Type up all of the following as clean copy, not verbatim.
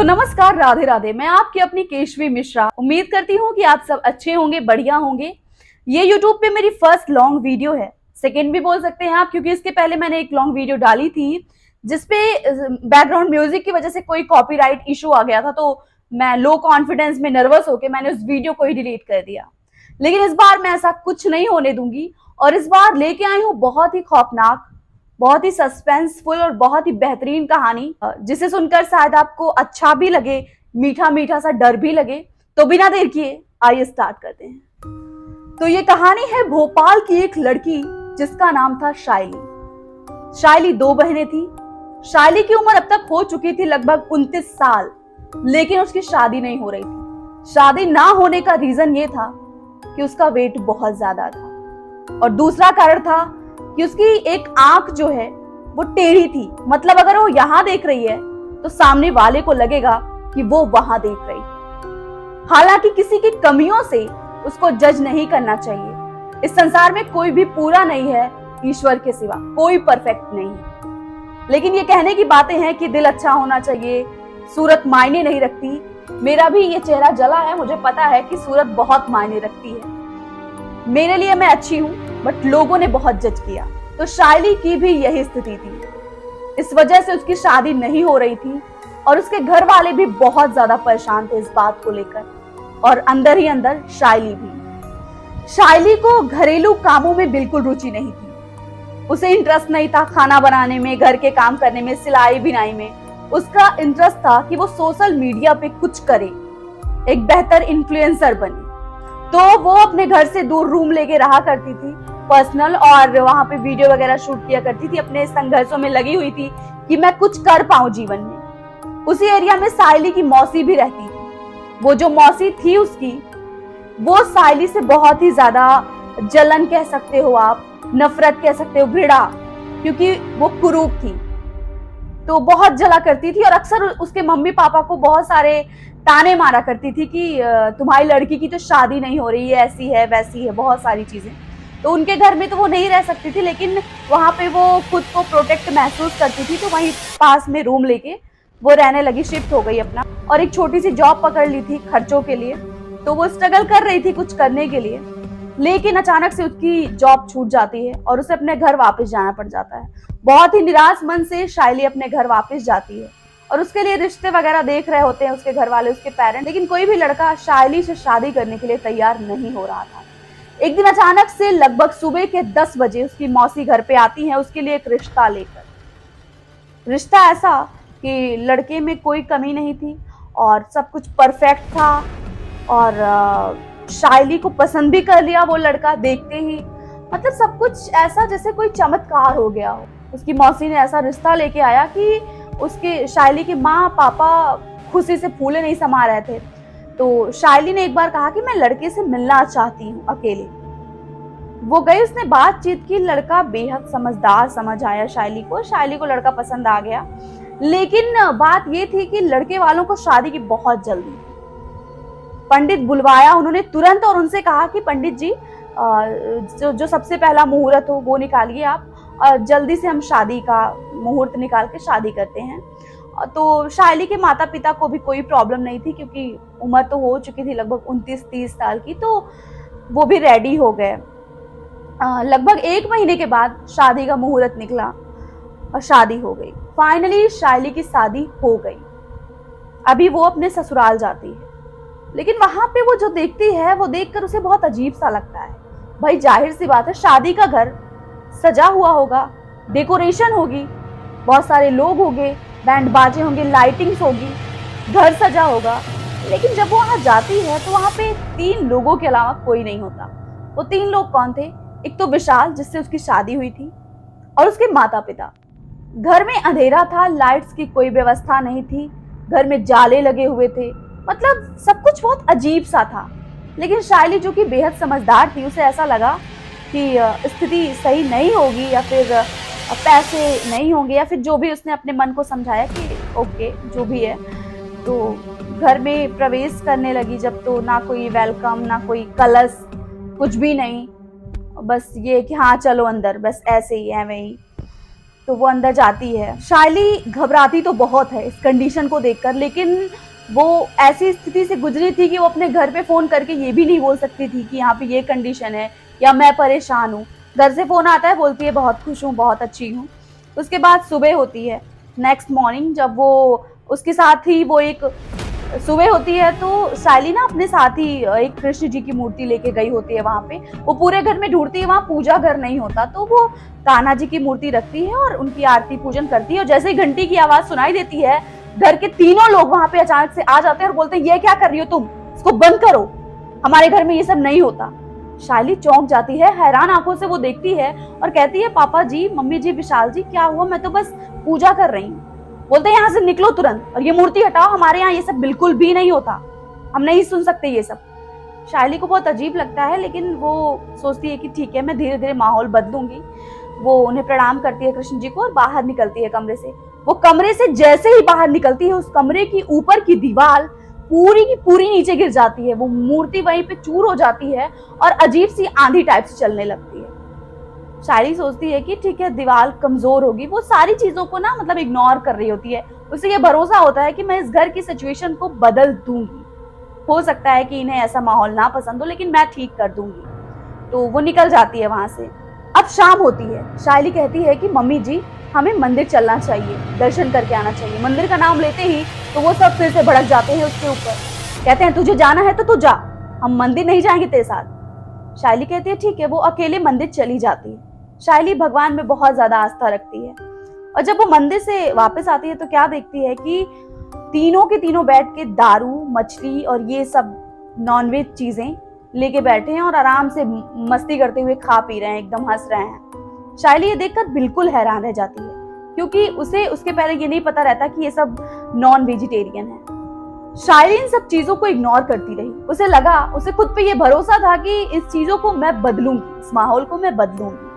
तो नमस्कार, राधे राधे। मैं आपकी अपनी केशवी मिश्रा। उम्मीद करती हूँ कि आप सब अच्छे होंगे, बढ़िया होंगे। ये यूट्यूब पे मेरी फर्स्ट लॉन्ग वीडियो है, सेकेंड भी बोल सकते हैं आप, क्योंकि इसके पहले मैंने एक लॉन्ग वीडियो डाली थी जिसपे बैकग्राउंड म्यूजिक की वजह से कोई कॉपीराइट इशू आ गया था, तो मैं लो कॉन्फिडेंस में नर्वस होकर मैंने उस वीडियो को ही डिलीट कर दिया। लेकिन इस बार मैं ऐसा कुछ नहीं होने दूंगी और इस बार लेके आई हूँ बहुत ही खौफनाक, बहुत ही सस्पेंसफुल और बहुत ही बेहतरीन कहानी, जिसे सुनकर शायद आपको अच्छा भी लगे, मीठा मीठा सा डर भी लगे। तो बिना देर किए आइए स्टार्ट करते हैं। तो ये कहानी है भोपाल की एक लड़की जिसका नाम था शाइली। शाइली 2 बहनें थी। शाइली की उम्र अब तक हो चुकी थी लगभग 29 साल, लेकिन उसकी शादी नहीं हो रही थी। शादी ना होने का रीजन ये था कि उसका वेट बहुत ज्यादा था, और दूसरा कारण था कि उसकी एक आंख जो है वो टेढ़ी थी। मतलब अगर वो यहां देख रही है तो सामने वाले को लगेगा कि वो वहां देख रही है। हालांकि किसी की कमियों से उसको जज नहीं करना चाहिए। इस संसार में कोई भी पूरा नहीं है, ईश्वर के सिवा कोई परफेक्ट नहीं है। लेकिन ये कहने की बातें हैं कि दिल अच्छा होना चाहिए, सूरत मायने नहीं रखती। मेरा भी ये चेहरा जला है, मुझे पता है कि सूरत बहुत मायने रखती है। मेरे लिए मैं अच्छी हूँ, बट लोगों ने बहुत जज किया। तो शाइली की भी यही स्थिति थी। इस वजह से उसकी शादी नहीं हो रही थी और उसके घर वाले भी बहुत ज्यादा परेशान थे इस बात को लेकर, और अंदर ही अंदर शाइली भी। शाइली को घरेलू कामों में बिल्कुल रुचि नहीं थी। उसे इंटरेस्ट नहीं था खाना बनाने में, घर के काम करने में, सिलाई बिनाई में। उसका इंटरेस्ट था कि वो सोशल मीडिया पे कुछ करे, एक बेहतर इन्फ्लुएंसर बने। तो वो अपने घर से दूर रूम लेके रहा करती थी पर्सनल, और वहां पे वीडियो वगैरह शूट किया करती थी। अपने संघर्षों में लगी हुई थी कि मैं कुछ कर पाऊं जीवन में। उसी एरिया में शाइली की मौसी भी रहती थी। वो जो मौसी थी उसकी, वो शाइली से बहुत ही ज्यादा जलन कह सकते हो आप, नफरत कह सकते हो, घृणा, क्योंकि वो कुरूप थी। तो बहुत जला करती थी और अक्सर उसके मम्मी पापा को बहुत सारे ताने मारा करती थी कि तुम्हारी लड़की की तो शादी नहीं हो रही है, ऐसी है वैसी है, बहुत सारी चीजें। तो उनके घर में तो वो नहीं रह सकती थी, लेकिन वहां पे वो खुद को प्रोटेक्ट महसूस करती थी, तो वहीं पास में रूम लेके वो रहने लगी, शिफ्ट हो गई अपना, और एक छोटी सी जॉब पकड़ ली थी खर्चों के लिए। तो वो स्ट्रगल कर रही थी कुछ करने के लिए, लेकिन अचानक से उसकी जॉब छूट जाती है और उसे अपने घर वापस जाना पड़ जाता है। बहुत ही निराश मन से शाइली अपने घर वापस जाती है और उसके लिए रिश्ते वगैरह देख रहे होते हैं उसके घर वाले, उसके पेरेंट्स, लेकिन कोई भी लड़का शाइली से शादी करने के लिए तैयार नहीं हो रहा था। एक दिन अचानक से लगभग सुबह के 10 बजे उसकी मौसी घर पे आती है उसके लिए एक रिश्ता लेकर। रिश्ता ऐसा कि लड़के में कोई कमी नहीं थी और सब कुछ परफेक्ट था, और शाइली को पसंद भी कर लिया वो लड़का देखते ही। मतलब सब कुछ ऐसा जैसे कोई चमत्कार हो गया हो। उसकी मौसी ने ऐसा रिश्ता लेके आया कि उसके शाइली के माँ पापा खुशी से फूले नहीं समा रहे थे। तो शाइली ने एक बार कहा कि मैं लड़के से मिलना चाहती हूँ अकेले। वो गई, उसने बातचीत की, लड़का बेहद समझदार समझ आया शाइली को। शाइली को लड़का पसंद आ गया, लेकिन बात ये थी कि लड़के वालों को शादी की बहुत जल्दी। पंडित बुलवाया उन्होंने तुरंत और उनसे कहा कि पंडित जी जो सबसे पहला मुहूर्त हो वो निकालिए आप, और जल्दी से हम शादी का मुहूर्त निकाल के शादी करते हैं। तो शाइली के माता पिता को भी कोई प्रॉब्लम नहीं थी, क्योंकि उम्र तो हो चुकी थी लगभग 29-30 साल की, तो वो भी रेडी हो गए। लगभग 1 महीने के बाद शादी का मुहूर्त निकला और शादी हो गई। फाइनली शाइली की शादी हो गई। अभी वो अपने ससुराल जाती है, लेकिन वहां पे वो जो देखती है वो देखकर उसे बहुत अजीब सा लगता है। भाई जाहिर सी बात है, शादी का घर सजा हुआ होगा, डेकोरेशन होगी, बहुत सारे लोग होंगे, बैंड बाजे होंगे, लाइटिंग्स होगी, घर सजा होगा। लेकिन जब वो वहां जाती है तो वहां पे 3 लोगों के अलावा कोई नहीं होता। वो 3 लोग कौन थे? एक तो विशाल, जिससे उसकी शादी हुई थी, और उसके माता पिता। घर में अंधेरा था, लाइट्स की कोई व्यवस्था नहीं थी, घर में जाले लगे हुए थे। मतलब सब कुछ बहुत अजीब सा था। लेकिन शाइली जो कि बेहद समझदार थी, उसे ऐसा लगा कि स्थिति सही नहीं होगी, या फिर पैसे नहीं होंगे, या फिर जो भी उसने अपने मन को समझाया कि ओके जो भी है। तो घर में प्रवेश करने लगी जब, तो ना कोई वेलकम, ना कोई कलश, कुछ भी नहीं, बस ये कि हाँ चलो अंदर, बस ऐसे ही है वही। तो वो अंदर जाती है। शायली घबराती तो बहुत है इस कंडीशन को देखकर, लेकिन वो ऐसी स्थिति से गुजरी थी कि वो अपने घर पे फोन करके ये भी नहीं बोल सकती थी कि यहाँ पे ये कंडीशन है या मैं परेशान हूँ। घर से फोन आता है, बोलती है बहुत खुश हूँ, बहुत अच्छी हूँ। उसके बाद सुबह होती है, नेक्स्ट मॉर्निंग, जब वो उसके साथ ही वो एक सुबह होती है तो शायली ना अपने साथ ही एक कृष्ण जी की मूर्ति लेके गई होती है वहां पे। वो पूरे घर में ढूंढती है, वहां पूजा घर नहीं होता, तो वो कान्हा जी की मूर्ति रखती है और उनकी आरती पूजन करती है। और जैसे ही घंटी की आवाज सुनाई देती है, घर के तीनों लोग वहां पे अचानक से आ जाते हैं और बोलते हैं ये क्या कर रही हो तुम, इसको बंद करो, हमारे घर में ये सब नहीं होता। शायली चौंक जाती है, हैरान आंखों से वो देखती है और कहती है पापा जी, मम्मी जी, विशाल जी, क्या हुआ? मैं तो बस पूजा कर रही हूँ। बोलते हैं यहाँ से निकलो तुरंत और ये मूर्ति हटाओ, हमारे यहाँ ये सब बिल्कुल भी नहीं होता, हम नहीं सुन सकते ये सब। शायली को बहुत अजीब लगता है, लेकिन वो सोचती है कि ठीक है, मैं धीरे धीरे माहौल बदलूंगी। वो उन्हें प्रणाम करती है कृष्ण जी को और बाहर निकलती है कमरे से। वो कमरे से जैसे ही बाहर निकलती है, उस कमरे की ऊपर की दीवार पूरी की पूरी नीचे गिर जाती है। वो मूर्ति वहीं पे चूर हो जाती है और अजीब सी आंधी टाइप से चलने लगती है। शायरी सोचती है कि ठीक है, दीवार कमजोर होगी, वो सारी चीजों को ना मतलब इग्नोर कर रही होती है। उसे ये भरोसा होता है कि मैं इस घर की सिचुएशन को बदल दूंगी, हो सकता है कि इन्हें ऐसा माहौल ना पसंद हो, लेकिन मैं ठीक कर दूंगी। तो वो निकल जाती है वहां से। अब शाम होती है, शायली कहती है कि मम्मी जी, हमें मंदिर चलना चाहिए, दर्शन करके आना चाहिए। मंदिर का नाम लेते ही तो वो सब फिर से भड़क जाते हैं उसके ऊपर, कहते हैं तुझे जाना है तो तू जा, हम मंदिर नहीं जाएंगे तेरे साथ। शायली कहती है ठीक है, वो अकेले मंदिर चली जाती है। शायली भगवान में बहुत ज्यादा आस्था रखती है और जब वो मंदिर से वापस आती है तो क्या देखती है कि तीनों के तीनों बैठ के दारू, मछली और ये सब नॉनवेज चीजें लेके बैठे हैं और आराम से मस्ती करते हुए खा पी रहे हैं, एकदम हंस रहे हैं। शायली ये देखकर बिल्कुल हैरान रह जाती है, क्योंकि उसे उसके पहले ये नहीं पता रहता कि ये सब नॉन वेजिटेरियन है। शायली इन सब चीजों को इग्नोर करती रही। उसे लगा, उसे खुद पे ये भरोसा था कि इस चीजों को मैं बदलूंगी, इस माहौल को मैं बदलूंगी।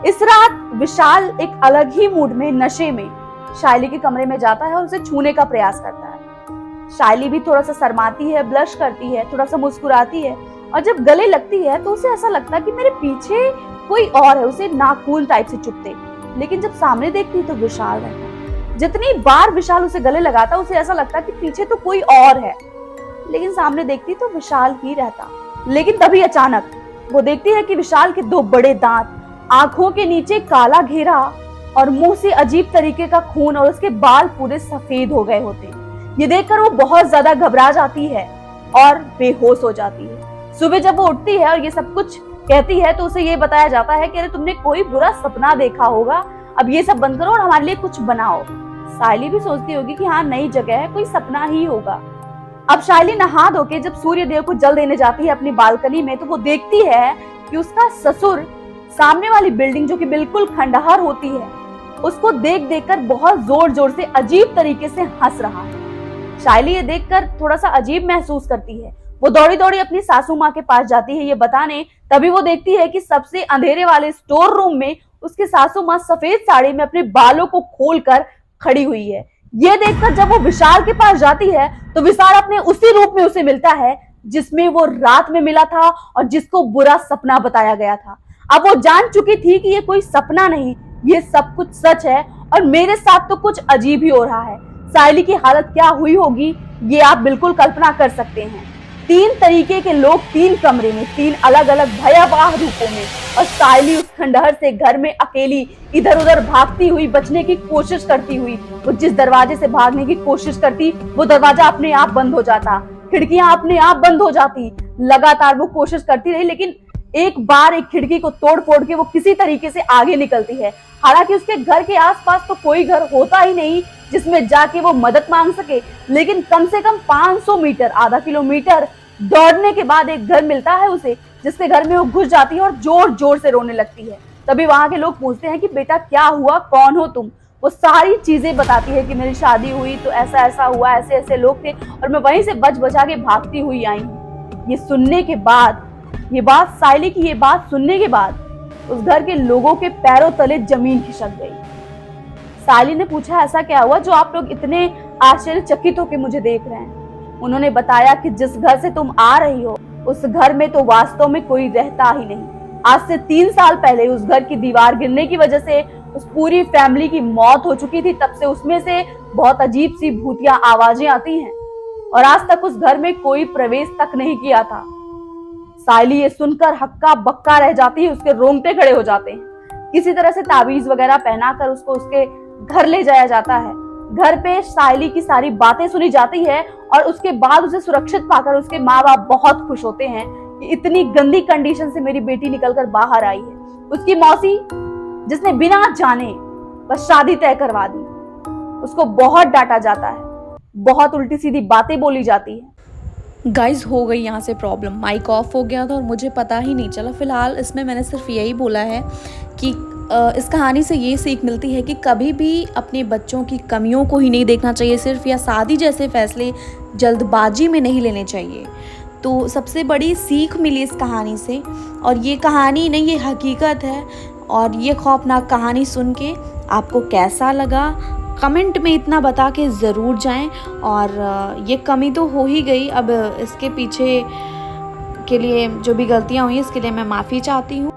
इस रात विशाल एक अलग ही मूड में, नशे में शायली के कमरे में जाता है और उसे छूने का प्रयास करता है। शायली भी थोड़ा सा शर्माती है, ब्लश करती है, थोड़ा सा मुस्कुराती है और जब गले लगती है तो उसे ऐसा लगता है कि मेरे पीछे कोई और है, उसे नाखून टाइप से चुभते। लेकिन जब सामने देखती तो विशाल रहता। जितनी बार विशाल उसे गले लगाता उसे ऐसा लगता कि पीछे तो कोई और है, लेकिन सामने देखती तो विशाल ही रहता। लेकिन तभी अचानक वो देखती है कि विशाल के दो बड़े दांत, आंखों के नीचे काला घेरा और मुंह से अजीब तरीके का खून और उसके बाल पूरे सफेद हो गए होते। ये देखकर वो बहुत ज्यादा घबरा जाती है और बेहोश हो जाती है। सुबह जब वो उठती है और ये सब कुछ कहती है तो उसे ये बताया जाता है कि अरे तुमने कोई बुरा सपना देखा होगा, अब ये सब बंद करो और हमारे लिए कुछ बनाओ। शायली भी सोचती होगी कि हाँ, नई जगह है, कोई सपना ही होगा। अब शायली नहा धो के जब सूर्य देव को जल देने जाती है अपनी बालकनी में तो वो देखती है कि उसका ससुर सामने वाली बिल्डिंग, जो कि बिल्कुल खंडहर होती है, उसको देख देखकर बहुत जोर जोर से अजीब तरीके से हंस रहा है। शायली ये देखकर थोड़ा सा अजीब महसूस करती है। वो दौड़ी दौड़ी अपनी सासू माँ के पास जाती है ये बताने। तभी वो देखती है कि सबसे अंधेरे वाले स्टोर रूम में उसकी सासू माँ सफेद साड़ी में अपने बालों को खोलकर खड़ी हुई है। ये देखकर जब वो विशाल के पास जाती है तो विशाल अपने उसी रूप में उसे मिलता है जिसमें वो रात में मिला था और जिसको बुरा सपना बताया गया था। अब वो जान चुकी थी कि ये कोई सपना नहीं, ये सब कुछ सच है और मेरे साथ तो कुछ अजीब ही हो रहा है। शायली की हालत क्या हुई होगी ये आप बिल्कुल कल्पना कर सकते हैं। 3 तरीके के लोग 3 कमरे में, 3 अलग अलग भयावह रूपों में, और शायली उस खंडहर से घर में अकेली इधर उधर भागती हुई बचने की कोशिश करती हुई। वो जिस दरवाजे से भागने की कोशिश करती वो दरवाजा अपने आप बंद हो जाता, खिड़कियां अपने आप बंद हो जाती। लगातार वो कोशिश करती रही, लेकिन एक बार एक खिड़की को तोड़ फोड़ के वो किसी तरीके से आगे निकलती है। हालांकि उसके घर के आसपास तो कोई घर होता ही नहीं जिसमें जाके वो मदद मांग सके, लेकिन कम से कम 500 मीटर, आधा किलोमीटर दौड़ने के बाद एक घर मिलता है उसे, जिसके घर में वो घुस जाती है और जोर जोर से रोने लगती है। तभी वहां के लोग पूछते हैं कि बेटा क्या हुआ, कौन हो तुम? वो सारी चीजें बताती है कि मेरी शादी हुई तो ऐसा ऐसा हुआ, ऐसे ऐसे लोग थे और मैं वहीं से बच बचा के भागती हुई आई हूँ। ये सुनने के बाद, ये बात शायली की ये बात सुनने के बाद उस घर के लोगों के पैरों तले जमीन खिसक गई। शायली ने पूछा ऐसा क्या हुआ जो आप लोग इतने आश्चर्यचकित होकर मुझे देख रहे हैं? उन्होंने बताया कि जिस घर से तुम आ रही हो उस घर में तो वास्तव में कोई रहता ही नहीं। आज से 3 साल पहले उस घर की दीवार गिरने की वजह से उस पूरी फैमिली की मौत हो चुकी थी। तब से उसमें से बहुत अजीब सी भूतिया आवाजें आती हैं और आज तक उस घर में कोई प्रवेश तक नहीं किया था। सायली ये सुनकर हक्का बक्का रह जाती है, उसके रोंगटे खड़े हो जाते हैं। किसी तरह से ताबीज वगैरह पहनाकर उसको उसके घर ले जाया जाता है। घर पे सायली की सारी बातें सुनी जाती है और उसके बाद उसे सुरक्षित पाकर उसके माँ बाप बहुत खुश होते हैं कि इतनी गंदी कंडीशन से मेरी बेटी निकलकर बाहर आई है। उसकी मौसी, जिसने बिना जाने बस शादी तय करवा दी, उसको बहुत डांटा जाता है, बहुत उल्टी सीधी बातें बोली जाती है। गाइस हो गई यहाँ से प्रॉब्लम, माइक ऑफ हो गया था और मुझे पता ही नहीं चला। फ़िलहाल इसमें मैंने सिर्फ यही बोला है कि इस कहानी से ये सीख मिलती है कि कभी भी अपने बच्चों की कमियों को ही नहीं देखना चाहिए सिर्फ, या शादी जैसे फैसले जल्दबाजी में नहीं लेने चाहिए। तो सबसे बड़ी सीख मिली इस कहानी से, और ये कहानी नहीं, ये हकीकत है। और ये खौफनाक कहानी सुन के आपको कैसा लगा कमेंट में इतना बता के ज़रूर जाएं। और ये कमी तो हो ही गई, अब इसके पीछे के लिए जो भी गलतियां हुई इसके लिए मैं माफ़ी चाहती हूँ।